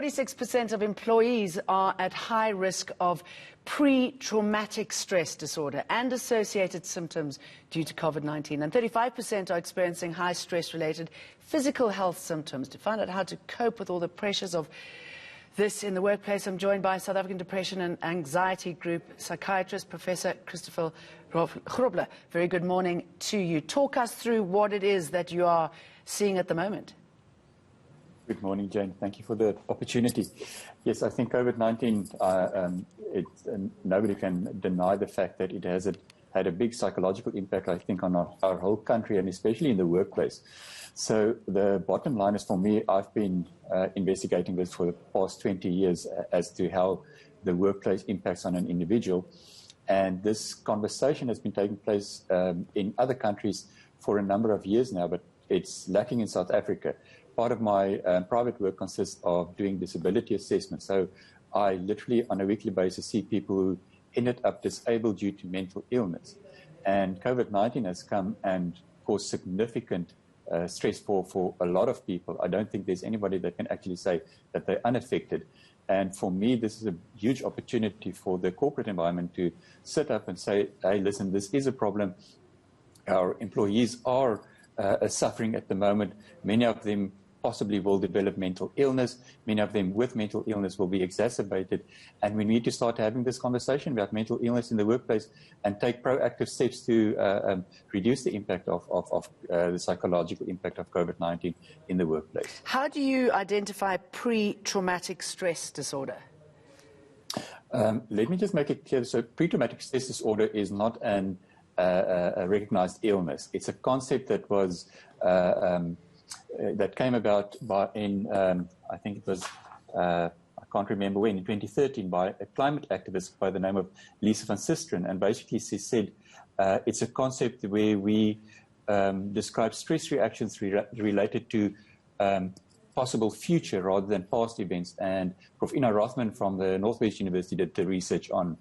36% of employees are at high risk of pre-traumatic stress disorder and associated symptoms due to COVID-19, and 35% are experiencing high stress-related physical health symptoms. To find out how to cope with all the pressures of this in the workplace, I'm joined by South African Depression and Anxiety Group Psychiatrist, Professor Christopher Grobler. Very good morning to you. Talk us through what it is that you are seeing at the moment. Good morning, Jane. Thank you for the opportunity. Yes, I think COVID-19, nobody can deny the fact that it has had a big psychological impact, I think, on our whole country, and especially in the workplace. So the bottom line is, for me, I've been investigating this for the past 20 years as to how the workplace impacts on an individual. And this conversation has been taking place in other countries for a number of years now, but it's lacking in South Africa. Part of my private work consists of doing disability assessment. So I literally on a weekly basis see people who ended up disabled due to mental illness. And COVID-19 has come and caused significant stress for a lot of people. I don't think there's anybody that can actually say that they're unaffected. And for me, this is a huge opportunity for the corporate environment to sit up and say, hey, listen, this is a problem. Our employees are suffering at the moment. Many of them possibly will develop mental illness. Many of them with mental illness will be exacerbated. And we need to start having this conversation about mental illness in the workplace and take proactive steps to reduce the impact of the psychological impact of COVID-19 in the workplace. How do you identify pre-traumatic stress disorder? Let me just make it clear. So pre-traumatic stress disorder is not a recognized illness. It's a concept that was that came about I think it was, I can't remember when, in 2013, by a climate activist by the name of Lisa van Sisteren. And basically she said it's a concept where we describe stress reactions related to possible future rather than past events. And Prof. Ina Rothman from the Northwest University did the research on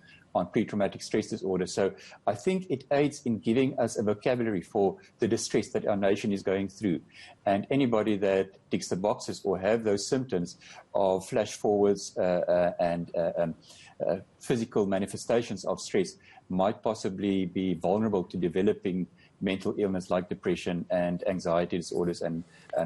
pre-traumatic stress disorder. So I think it aids in giving us a vocabulary for the distress that our nation is going through. And anybody that ticks the boxes or have those symptoms of flash forwards and physical manifestations of stress might possibly be vulnerable to developing mental illness like depression and anxiety disorders and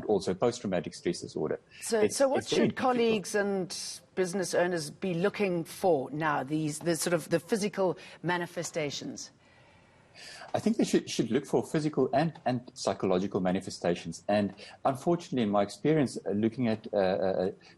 also post-traumatic stress disorder. So what should colleagues and business owners be looking for now, the sort of the physical manifestations? I think they should look for physical and psychological manifestations. And unfortunately, in my experience, looking at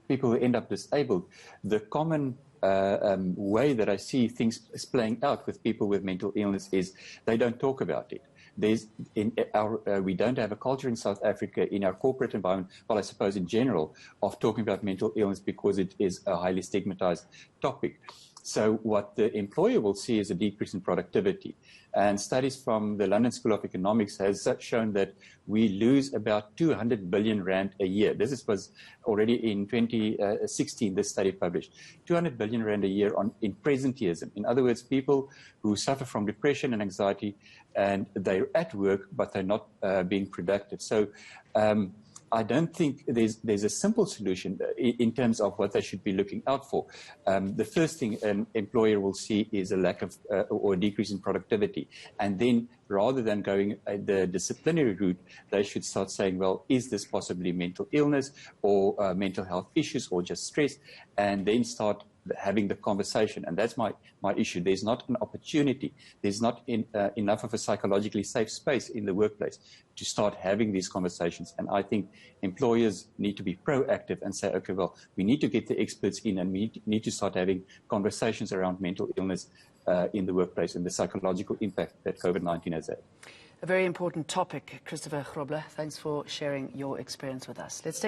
people who end up disabled, the common way that I see things playing out with people with mental illness is they don't talk about it. We don't have a culture in South Africa, in our corporate environment, well, I suppose in general, of talking about mental illness because it is a highly stigmatized topic. So what the employer will see is a decrease in productivity. And studies from the London School of Economics has shown that we lose about 200 billion rand a year. This was already in 2016, this study published. 200 billion rand a year in presenteeism. In other words, people who suffer from depression and anxiety, and they're at work, but they're not being productive. So I don't think there's a simple solution in terms of what they should be looking out for. The first thing an employer will see is a lack of or a decrease in productivity. And then rather than going the disciplinary route, they should start saying, well, is this possibly mental illness or mental health issues or just stress? And then start having the conversation. And that's my issue. There's not an opportunity. There's not enough of a psychologically safe space in the workplace to start having these conversations. And I think employers need to be proactive and say, okay, well, we need to get the experts in, and we need to start having conversations around mental illness in the workplace and the psychological impact that COVID-19 has had. A very important topic, Christopher Grobler. Thanks for sharing your experience with us. Let's take